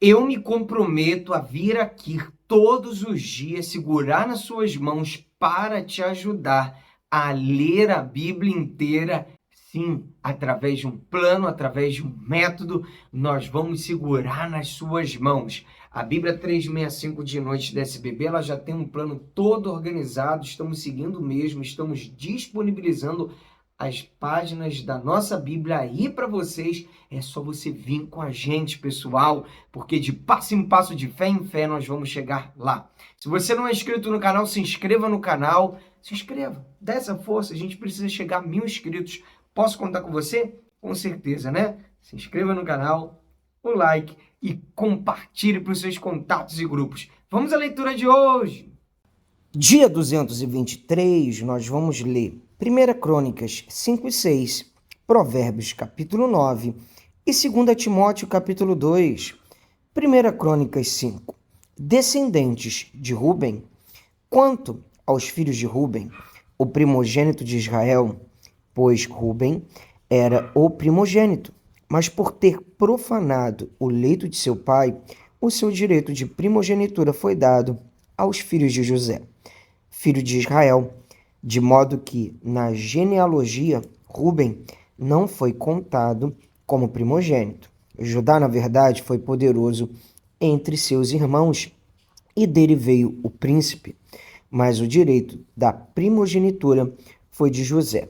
Eu me comprometo a vir aqui todos os dias, segurar nas suas mãos para te ajudar a ler a Bíblia inteira. Sim, através de um plano, através de um método, nós vamos segurar nas suas mãos. A Bíblia 365 de Noite da SBB, ela já tem um plano todo organizado, estamos seguindo mesmo, estamos disponibilizando as páginas da nossa Bíblia aí para vocês. É só você vir com a gente, pessoal, porque de passo em passo, de fé em fé, nós vamos chegar lá. Se você não é inscrito no canal, se inscreva no canal. Se inscreva, dá essa força, a gente precisa chegar a 1000 inscritos. Posso contar com você? Com certeza, né? Se inscreva no canal, o like e compartilhe para os seus contatos e grupos. Vamos à leitura de hoje. Dia 223, nós vamos ler 1 Crônicas 5 e 6, Provérbios capítulo 9 e 2 Timóteo capítulo 2. 1 Crônicas 5. Descendentes de Ruben. Quanto aos filhos de Ruben, o primogênito de Israel, pois Ruben era o primogênito, mas por ter profanado o leito de seu pai, o seu direito de primogenitura foi dado aos filhos de José, filho de Israel, de modo que na genealogia Ruben não foi contado como primogênito. Judá, na verdade, foi poderoso entre seus irmãos e dele veio o príncipe, mas o direito da primogenitura foi de José.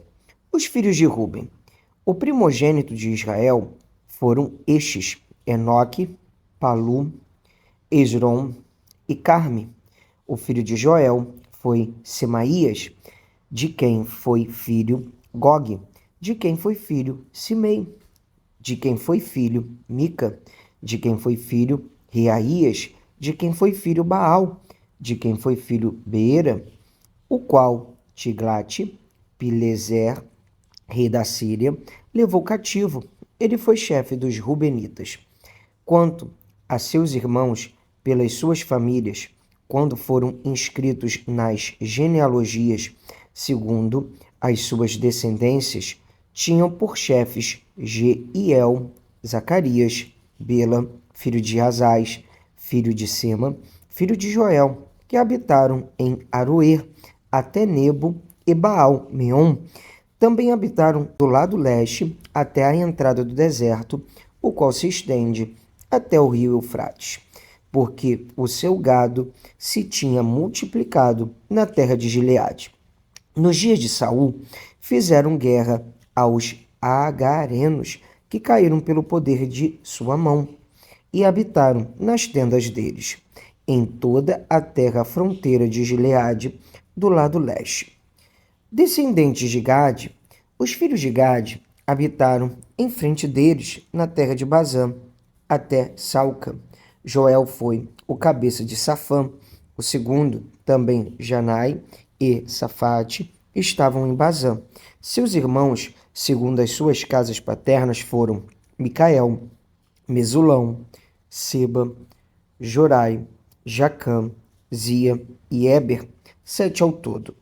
Os filhos de Ruben. O primogênito de Israel foram estes: Enoque, Palu, Esrom e Carme. O filho de Joel foi Semaías, de quem foi filho Gog, de quem foi filho Simei, de quem foi filho Mica, de quem foi filho Reaías, de quem foi filho Baal, de quem foi filho Beera, o qual Tiglat-Pileser, rei da Síria, levou cativo. Ele foi chefe dos Rubenitas. Quanto a seus irmãos, pelas suas famílias, quando foram inscritos nas genealogias, segundo as suas descendências, tinham por chefes Jeiel, Zacarias, Bela, filho de Azaz, filho de Sema, filho de Joel, que habitaram em Aroer, até Nebo e Baal-Meon. Também habitaram do lado leste até a entrada do deserto, o qual se estende até o rio Eufrates, porque o seu gado se tinha multiplicado na terra de Gileade. Nos dias de Saul, fizeram guerra aos agarenos, que caíram pelo poder de sua mão, e habitaram nas tendas deles, em toda a terra fronteira de Gileade, do lado leste. Descendentes de Gade, os filhos de Gade habitaram em frente deles, na terra de Bazã, até Salca. Joel foi o cabeça de Safã. O segundo, também Janai e Safate, estavam em Bazã. Seus irmãos, segundo as suas casas paternas, foram Micael, Mesulão, Seba, Jorai, Jacã, Zia e Éber, 7 ao todo.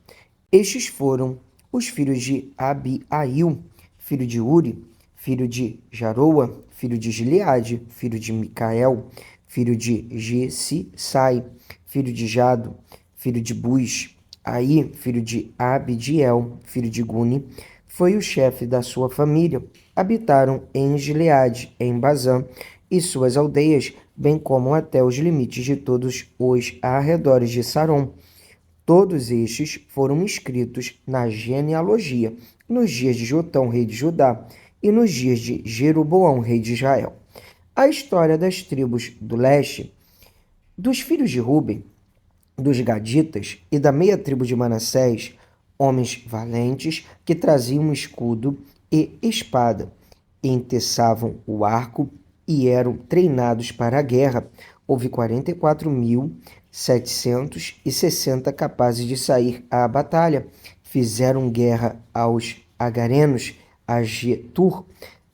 Estes foram os filhos de Abiail, filho de Uri, filho de Jaroa, filho de Gileade, filho de Micael, filho de Jesisai, filho de Jado, filho de Bus. Aí, filho de Abdiel, filho de Guni, foi o chefe da sua família. Habitaram em Gileade, em Bazã, e suas aldeias, bem como até os limites de todos os arredores de Saron. Todos estes foram inscritos na genealogia nos dias de Jotão, rei de Judá, e nos dias de Jeroboão, rei de Israel. A história das tribos do leste, dos filhos de Ruben, dos Gaditas e da meia tribo de Manassés, homens valentes que traziam um escudo e espada, enteçavam o arco e eram treinados para a guerra. Houve 44.760 capazes de sair à batalha. Fizeram guerra aos agarenos, a Getur,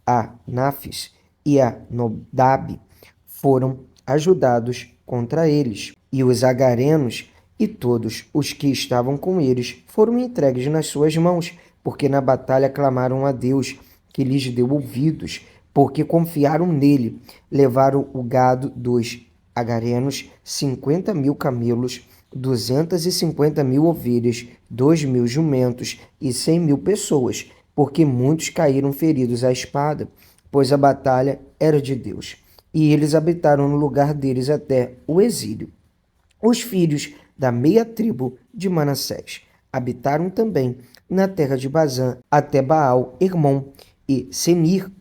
a Nafis e a Nodab. Foram ajudados contra eles. E os agarenos e todos os que estavam com eles foram entregues nas suas mãos, porque na batalha clamaram a Deus, que lhes deu ouvidos, porque confiaram nele. Levaram o gado dos agarenos, 50.000 camelos, 250.000 ovelhas, 2.000 jumentos e 100.000 pessoas, porque muitos caíram feridos à espada, pois a batalha era de Deus. E eles habitaram no lugar deles até o exílio. Os filhos da meia tribo de Manassés habitaram também na terra de Bazã até Baal-Hermon e Senir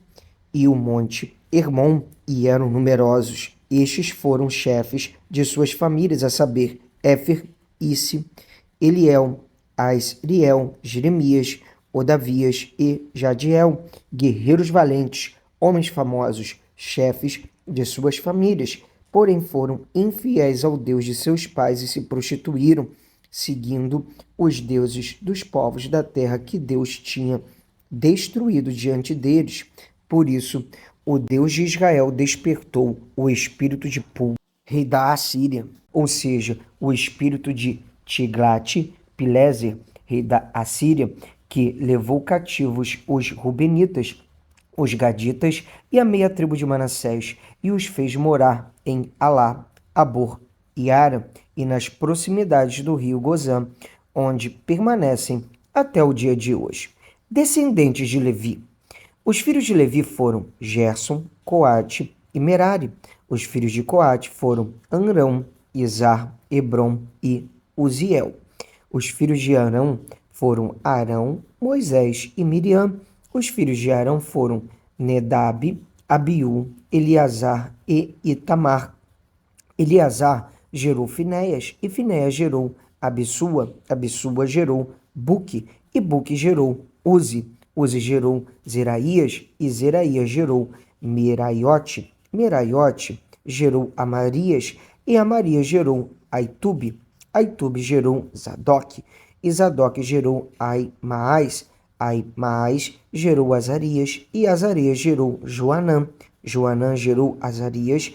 e o monte Hermon, e eram numerosos. Estes foram chefes de suas famílias, a saber, Éfer, Isse, Eliel, Asriel, Jeremias, Odavias e Jadiel, guerreiros valentes, homens famosos, chefes de suas famílias, porém foram infiéis ao Deus de seus pais e se prostituíram, seguindo os deuses dos povos da terra que Deus tinha destruído diante deles. Por isso, o Deus de Israel despertou o espírito de Pul, rei da Assíria, ou seja, o espírito de Tiglat-Pileser, rei da Assíria, que levou cativos os Rubenitas, os Gaditas e a meia tribo de Manassés, e os fez morar em Alá, Abor e Ara, e nas proximidades do rio Gozã, onde permanecem até o dia de hoje. Descendentes de Levi. Os filhos de Levi foram Gerson, Coate e Merari. Os filhos de Coate foram Amrão, Izar, Hebron e Uziel. Os filhos de Arão foram Arão, Moisés e Miriam. Os filhos de Arão foram Nedab, Abiú, Eleazar e Itamar. Eleazar gerou Finéias, e Finéias gerou Abissua. Abissua gerou Buque, e Buque gerou Uzi. Uzi gerou Zeraías, e Zeraías gerou Meraiote. Meraiote gerou Amarias, e Amarias gerou Aitube. Aitube gerou Zadok, e Zadok gerou Aimaas. Aimaas gerou Azarias, e Azarias gerou Joanã. Joanã gerou Azarias.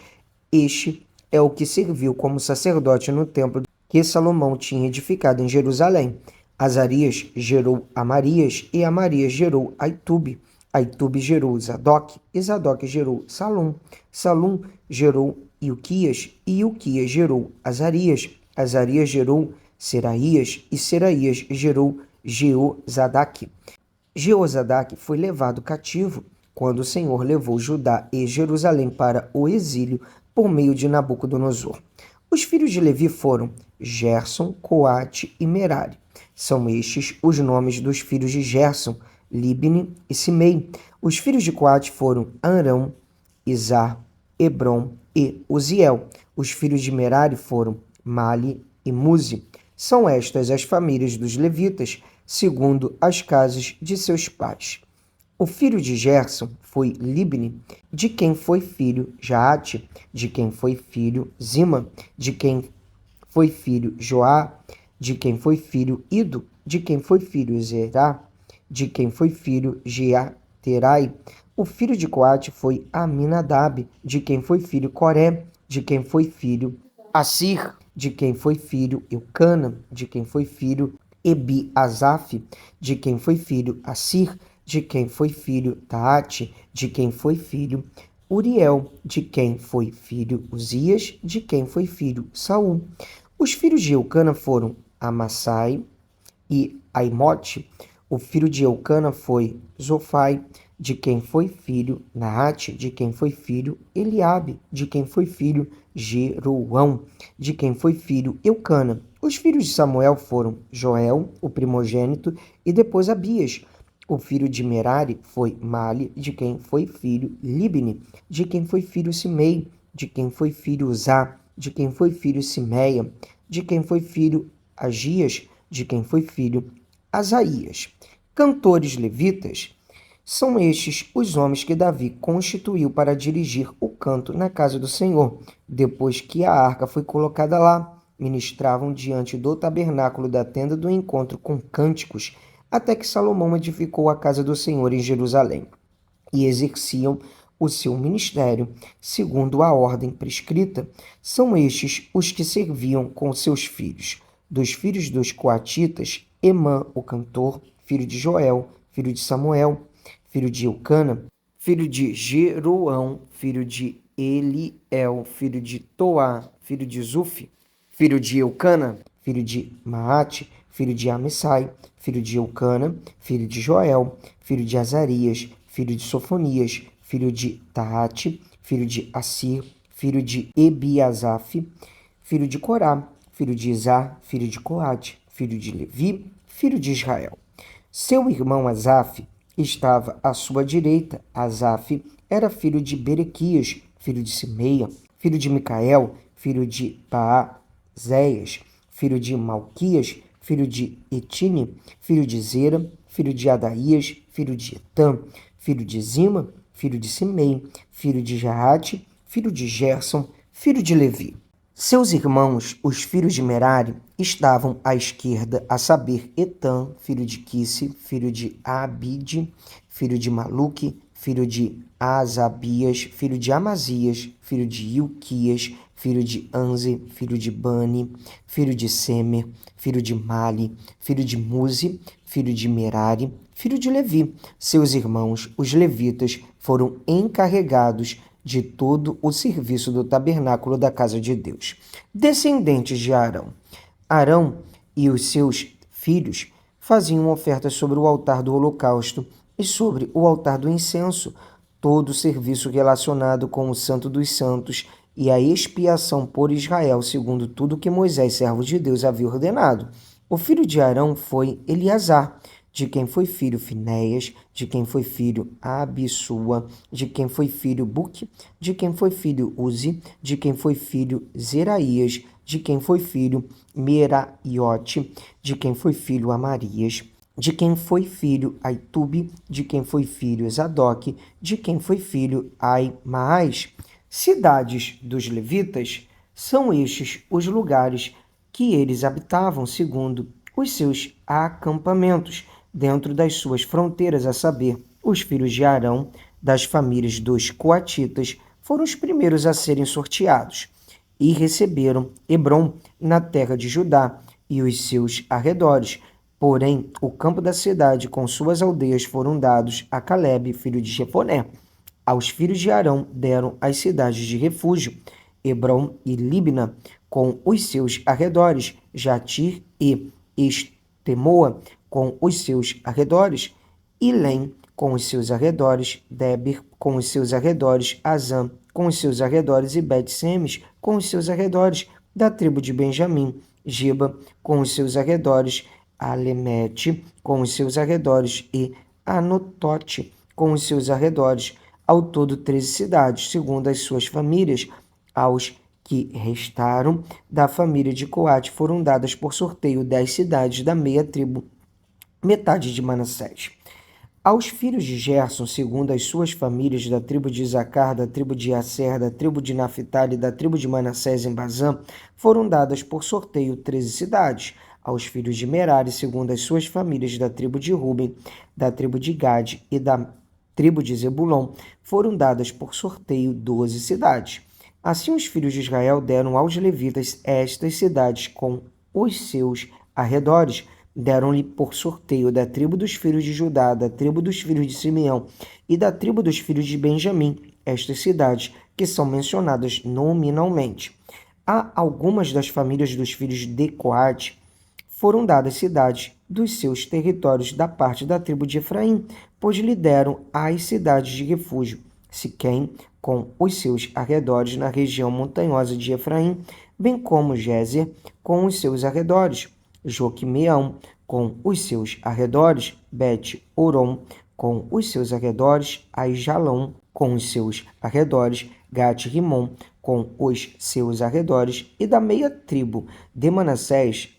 Este é o que serviu como sacerdote no templo que Salomão tinha edificado em Jerusalém. Azarias gerou Amarias, e Amarias gerou Aitube. Aitube gerou Zadok, e Zadok gerou Salum. Salum gerou Ilquias, e Ilquias gerou Azarias. Azarias gerou Seraías, e Seraías gerou Jeozadak. Jeozadak foi levado cativo quando o Senhor levou Judá e Jerusalém para o exílio por meio de Nabucodonosor. Os filhos de Levi foram Gerson, Coate e Merari. São estes os nomes dos filhos de Gerson, Libni e Simei. Os filhos de Coate foram Arão, Izar, Hebron e Uziel. Os filhos de Merari foram Mali e Muzi. São estas as famílias dos levitas, segundo as casas de seus pais. O filho de Gerson foi Libni, de quem foi filho Jaate, de quem foi filho Zima, de quem foi filho Joá, de quem foi filho Ido, de quem foi filho Zerá, de quem foi filho Jeaterai. O filho de Coate foi Aminadab, de quem foi filho Coré, de quem foi filho Assir, de quem foi filho Eucana, de quem foi filho Ebiasaf, de quem foi filho Assir, de quem foi filho Taate, de quem foi filho Uriel, de quem foi filho Uzias, de quem foi filho Saul. Os filhos de Eucana foram Amassai e Aimote. O filho de Eucana foi Zofai, de quem foi filho Naate, de quem foi filho Eliabe, de quem foi filho Jeroão, de quem foi filho Eucana. Os filhos de Samuel foram Joel, o primogênito, e depois Abias. O filho de Merari foi Mali, de quem foi filho Libni, de quem foi filho Simei, de quem foi filho Uzá, de quem foi filho Simeia, de quem foi filho Agias, de quem foi filho Asaías. Cantores levitas. São estes os homens que Davi constituiu para dirigir o canto na casa do Senhor. Depois que a arca foi colocada lá, ministravam diante do tabernáculo da tenda do encontro com cânticos, até que Salomão edificou a casa do Senhor em Jerusalém, e exerciam o seu ministério segundo a ordem prescrita. São estes os que serviam com seus filhos. Dos filhos dos coatitas, Emã, o cantor, filho de Joel, filho de Samuel, filho de Eucana, filho de Jeroão, filho de Eliel, filho de Toá, filho de Zuf, filho de Eucana, filho de Maate, filho de Amessai, filho de Eucana, filho de Joel, filho de Azarias, filho de Sofonias, filho de Taate, filho de Assir, filho de Ebiasaf, filho de Corá, filho de Izar, filho de Coate, filho de Levi, filho de Israel. Seu irmão Asaf estava à sua direita. Asaf era filho de Berequias, filho de Simeia, filho de Micael, filho de Paazéias, filho de Malquias, filho de Etine, filho de Zera, filho de Adaías, filho de Etã, filho de Zima, filho de Simei, filho de Jaate, filho de Gerson, filho de Levi. Seus irmãos, os filhos de Merari, estavam à esquerda, a saber, Etã, filho de Quisse, filho de Abide, filho de Maluque, filho de Asabias, filho de Amazias, filho de Ilquias, filho de Anze, filho de Bani, filho de Semer, filho de Mali, filho de Muzi, filho de Merari, filho de Levi. Seus irmãos, os levitas, foram encarregados de todo o serviço do tabernáculo da casa de Deus. Descendentes de Arão. Arão e os seus filhos faziam ofertas sobre o altar do holocausto e sobre o altar do incenso, todo o serviço relacionado com o Santo dos Santos e a expiação por Israel, segundo tudo que Moisés, servo de Deus, havia ordenado. O filho de Arão foi Eleazar, de quem foi filho Finéias, de quem foi filho Abissua, de quem foi filho Buque, de quem foi filho Uzi, de quem foi filho Zeraías, de quem foi filho Meraiote, de quem foi filho Amarias, de quem foi filho Aitube, de quem foi filho Zadok, de quem foi filho Aimaas. Cidades dos levitas são estes os lugares que eles habitavam, segundo os seus acampamentos, dentro das suas fronteiras, a saber, os filhos de Arão, das famílias dos coatitas, foram os primeiros a serem sorteados, e receberam Hebrom na terra de Judá e os seus arredores. Porém, o campo da cidade com suas aldeias foram dados a Calebe, filho de Jefoné. Aos filhos de Arão deram as cidades de refúgio, Hebrom e Libna, com os seus arredores, Jatir e Estemoa, com os seus arredores, Ilém, com os seus arredores, Deber, com os seus arredores, Azã, com os seus arredores, e Bet-Semes, com os seus arredores, da tribo de Benjamim, Geba, com os seus arredores, Alemete, com os seus arredores, e Anotote, com os seus arredores, ao todo 13 cidades, segundo as suas famílias. Aos que restaram da família de Coate foram dadas por sorteio 10 cidades da meia tribo, metade de Manassés. Aos filhos de Gerson, segundo as suas famílias, da tribo de Isacar, da tribo de Asser, da tribo de Naphtali e da tribo de Manassés em Bazã, foram dadas por sorteio 13 cidades. Aos filhos de Merari, segundo as suas famílias, da tribo de Ruben, da tribo de Gade e da tribo de Zebulon, foram dadas por sorteio 12 cidades. Assim os filhos de Israel deram aos levitas estas cidades com os seus arredores. Deram-lhe por sorteio da tribo dos filhos de Judá, da tribo dos filhos de Simeão e da tribo dos filhos de Benjamim estas cidades, que são mencionadas nominalmente. A algumas das famílias dos filhos de Coate foram dadas cidades dos seus territórios da parte da tribo de Efraim, pois lhe deram as cidades de refúgio, Siquém, com os seus arredores na região montanhosa de Efraim, bem como Gézer, com os seus arredores, Joquimeão, com os seus arredores, Bet-Oron, com os seus arredores, Aijalon, com os seus arredores, Gat-Rimon, com os seus arredores, e da meia tribo de Manassés,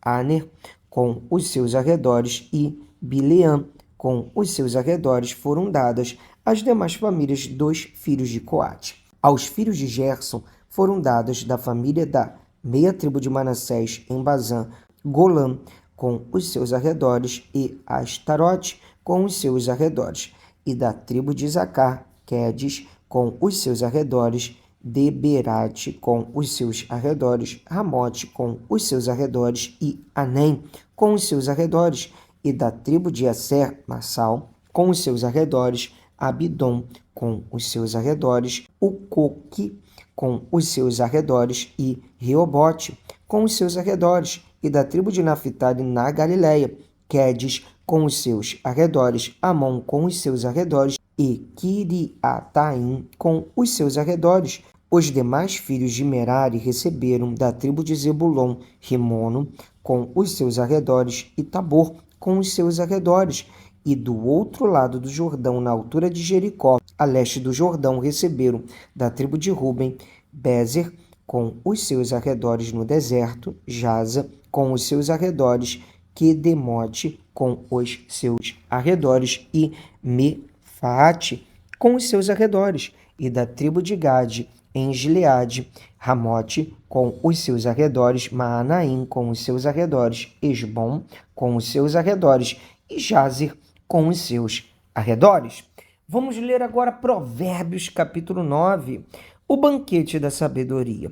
Aner, com os seus arredores, e Bileã, com os seus arredores, foram dadas as demais famílias dos filhos de Coate. Aos filhos de Gerson foram dadas da família da meia tribo de Manassés em Bazã, Golã, com os seus arredores, e Astarote, com os seus arredores, e da tribo de Isacar, Quedes, com os seus arredores, Deberate, com os seus arredores, Ramote, com os seus arredores, e Anem, com os seus arredores, e da tribo de Asser, Massal, com os seus arredores, Abidom com os seus arredores, Ucoque com os seus arredores e Reobote com os seus arredores, e da tribo de Naphtali na Galileia, Quedes com os seus arredores, Amon com os seus arredores e Quiriataim com os seus arredores. Os demais filhos de Merari receberam da tribo de Zebulon, Rimono com os seus arredores e Tabor com os seus arredores. E do outro lado do Jordão, na altura de Jericó, a leste do Jordão, receberam da tribo de Ruben, Bezer com os seus arredores no deserto, Jaza com os seus arredores, Quedemote com os seus arredores e Mefaate com os seus arredores. E da tribo de Gade, em Gileade, Ramote com os seus arredores, Maanaim com os seus arredores, Esbom com os seus arredores e Jazer com os seus arredores. Vamos ler agora Provérbios capítulo 9, o banquete da sabedoria.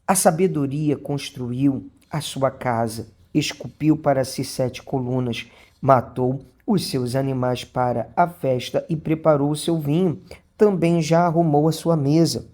A sabedoria construiu a sua casa, esculpiu para si 7 colunas, matou os seus animais para a festa e preparou o seu vinho. Também já arrumou a sua mesa.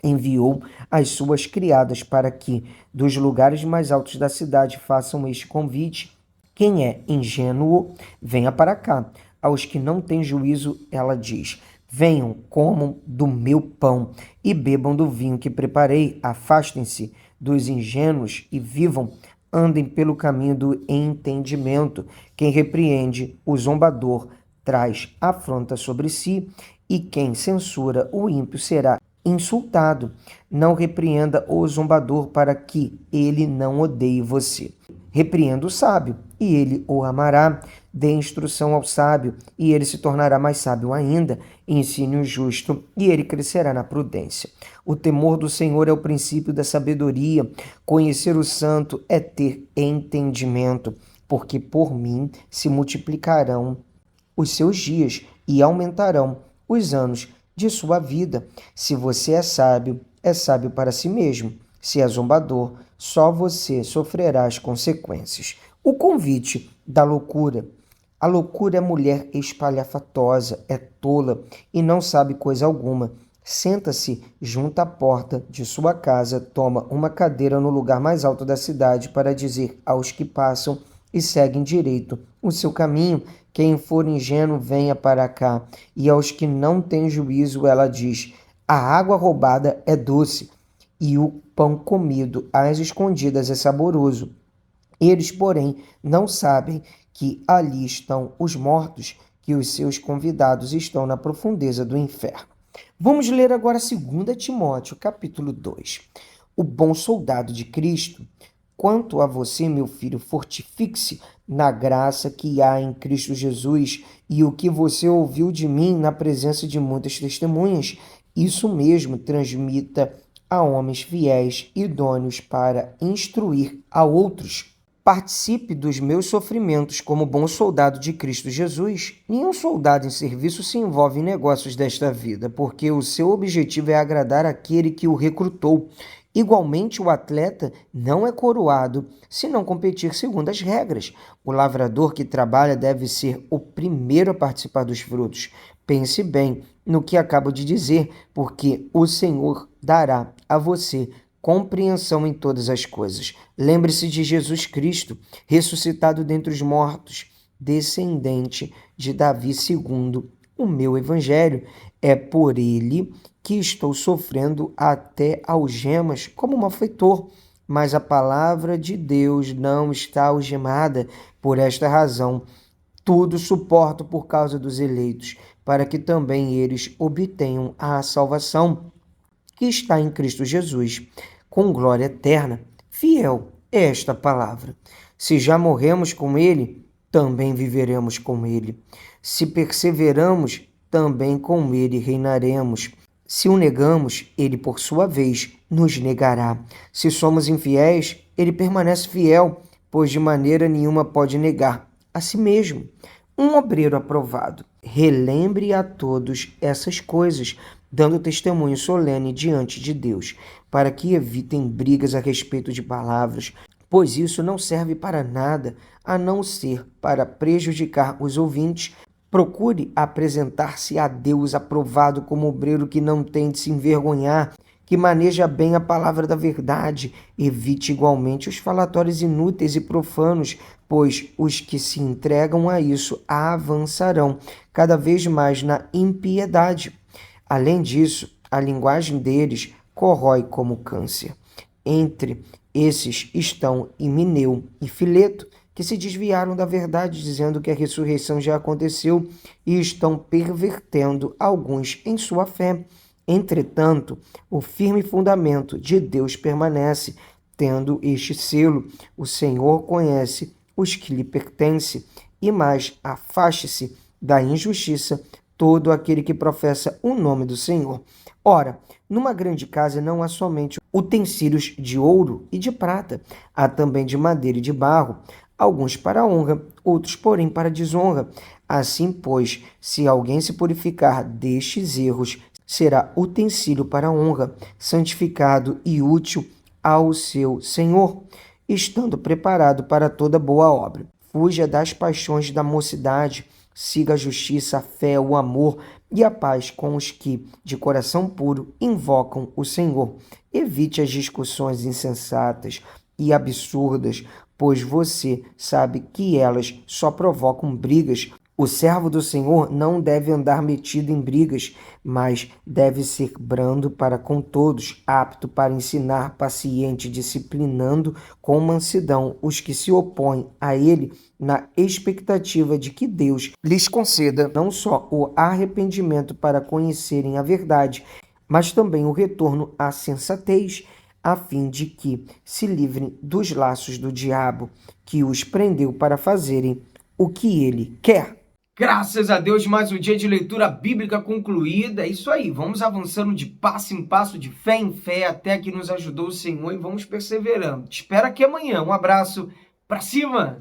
Enviou as suas criadas para que, dos lugares mais altos da cidade, façam este convite. Quem é ingênuo, venha para cá. Aos que não têm juízo, ela diz: venham, comam do meu pão e bebam do vinho que preparei. Afastem-se dos ingênuos e vivam. Andem pelo caminho do entendimento. Quem repreende o zombador traz afronta sobre si, e quem censura o ímpio será insultado. Não repreenda o zombador para que ele não odeie você. Repreenda o sábio, e ele o amará. Dê instrução ao sábio, e ele se tornará mais sábio ainda. Ensine o justo, e ele crescerá na prudência. O temor do Senhor é o princípio da sabedoria. Conhecer o santo é ter entendimento, porque por mim se multiplicarão os seus dias e aumentarão os anos de sua vida. Se você é sábio para si mesmo. Se é zombador, só você sofrerá as consequências. O convite da loucura. A loucura é mulher espalhafatosa, é tola e não sabe coisa alguma. Senta-se junto à porta de sua casa, toma uma cadeira no lugar mais alto da cidade para dizer aos que passam e seguem direito o seu caminho: quem for ingênuo, venha para cá. E aos que não têm juízo, ela diz: a água roubada é doce, e o pão comido às escondidas é saboroso. Eles, porém, não sabem que ali estão os mortos, que os seus convidados estão na profundeza do inferno. Vamos ler agora 2 Timóteo, capítulo 2. O bom soldado de Cristo. Quanto a você, meu filho, fortifique-se na graça que há em Cristo Jesus, e o que você ouviu de mim na presença de muitas testemunhas, isso mesmo transmita a homens fiéis, idôneos para instruir a outros. Participe dos meus sofrimentos como bom soldado de Cristo Jesus. Nenhum soldado em serviço se envolve em negócios desta vida, porque o seu objetivo é agradar aquele que o recrutou. Igualmente, o atleta não é coroado se não competir segundo as regras. O lavrador que trabalha deve ser o primeiro a participar dos frutos. Pense bem no que acabo de dizer, porque o Senhor dará a você compreensão em todas as coisas. Lembre-se de Jesus Cristo, ressuscitado dentre os mortos, descendente de Davi segundo o meu evangelho. É por ele que estou sofrendo até algemas como malfeitor, mas a palavra de Deus não está algemada. Por esta razão, tudo suporto por causa dos eleitos, para que também eles obtenham a salvação que está em Cristo Jesus, com glória eterna. Fiel é esta palavra. Se já morremos com ele, também viveremos com ele. Se perseveramos, também com ele reinaremos. Se o negamos, ele por sua vez nos negará. Se somos infiéis, ele permanece fiel, pois de maneira nenhuma pode negar a si mesmo. Um obreiro aprovado. Relembre a todos essas coisas, dando testemunho solene diante de Deus, para que evitem brigas a respeito de palavras, pois isso não serve para nada, a não ser para prejudicar os ouvintes. Procure apresentar-se a Deus aprovado como obreiro que não tem de se envergonhar, que maneja bem a palavra da verdade. Evite igualmente os falatórios inúteis e profanos, pois os que se entregam a isso avançarão cada vez mais na impiedade. Além disso, a linguagem deles corrói como câncer. Entre esses estão Himeneu e Fileto, que se desviaram da verdade, dizendo que a ressurreição já aconteceu e estão pervertendo alguns em sua fé. Entretanto, o firme fundamento de Deus permanece, tendo este selo: o Senhor conhece os que lhe pertencem, e mais afaste-se da injustiça todo aquele que professa o nome do Senhor. Ora, numa grande casa não há somente utensílios de ouro e de prata, há também de madeira e de barro, alguns para honra, outros, porém, para desonra. Assim, pois, se alguém se purificar destes erros, será utensílio para honra, santificado e útil ao seu Senhor, estando preparado para toda boa obra. Fuja das paixões da mocidade, siga a justiça, a fé, o amor e a paz com os que, de coração puro, invocam o Senhor. Evite as discussões insensatas e absurdas, pois você sabe que elas só provocam brigas. O servo do Senhor não deve andar metido em brigas, mas deve ser brando para com todos, apto para ensinar, paciente, disciplinando com mansidão os que se opõem a ele, na expectativa de que Deus lhes conceda não só o arrependimento para conhecerem a verdade, mas também o retorno à sensatez, a fim de que se livrem dos laços do diabo, que os prendeu para fazerem o que ele quer. Graças a Deus, mais um dia de leitura bíblica concluída. É isso aí, vamos avançando de passo em passo, de fé em fé, até que nos ajudou o Senhor, e vamos perseverando. Te espero aqui amanhã. Um abraço, pra cima!